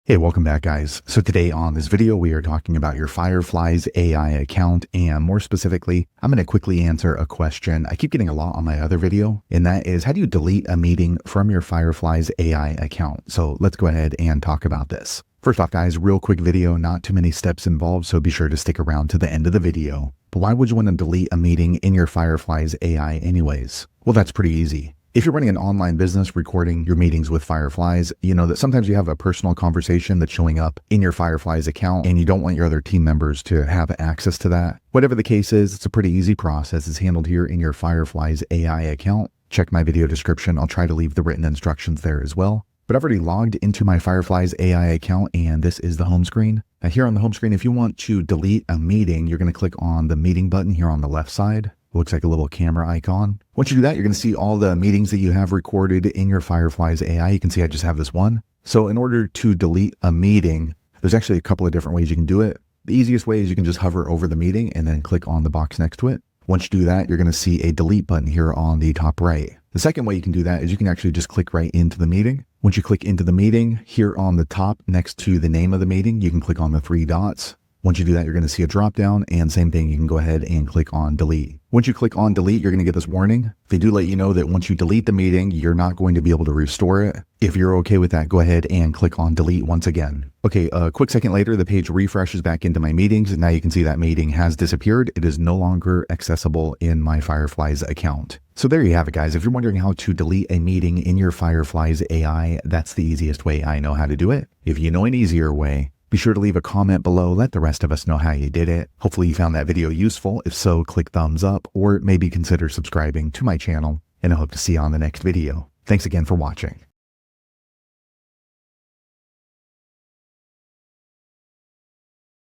Hey, welcome back guys. So today on this video, we are talking about your Fireflies AI account, and more specifically, I'm going to quickly answer a question I keep getting a lot on my other video, and that is, how do you delete a meeting from your Fireflies AI account? So let's go ahead and talk about this. First off guys, real quick video, not too many steps involved, so be sure to stick around to the end of the video. But why would you want to delete a meeting in your Fireflies AI anyways? Well, that's pretty easy. If you're running an online business recording your meetings with Fireflies, you know that sometimes you have a personal conversation that's showing up in your Fireflies account and you don't want your other team members to have access to that. Whatever the case is, it's a pretty easy process. It's handled here in your Fireflies AI account. Check my video description. I'll try to leave the written instructions there as well. But I've already logged into my Fireflies AI account and this is the home screen. Now here on the home screen, if you want to delete a meeting, you're going to click on the meeting button here on the left side. It looks like a little camera icon. Once you do that, you're going to see all the meetings that you have recorded in your Fireflies AI. You can see I just have this one. So in order to delete a meeting, there's actually a couple of different ways you can do it. The easiest way is you can just hover over the meeting and then click on the box next to it. Once you do that, you're going to see a delete button here on the top right. The second way you can do that is you can actually just click right into the meeting. Once you click into the meeting, here on the top next to the name of the meeting, you can click on the three dots. Once you do that, you're going to see a drop down, and same thing, you can go ahead and click on delete. Once you click on delete, you're going to get this warning. They do let you know that once you delete the meeting, you're not going to be able to restore it. If you're okay with that, go ahead and click on delete once again. Okay, a quick second later, the page refreshes back into my meetings, and now you can see that meeting has disappeared. It is no longer accessible in my Fireflies account. So there you have it guys. If you're wondering how to delete a meeting in your Fireflies AI, that's the easiest way I know how to do it. If you know an easier way, be sure to leave a comment below. Let the rest of us know how you did it. Hopefully you found that video useful. If so, click thumbs up or maybe consider subscribing to my channel, and I hope to see you on the next video. Thanks again for watching.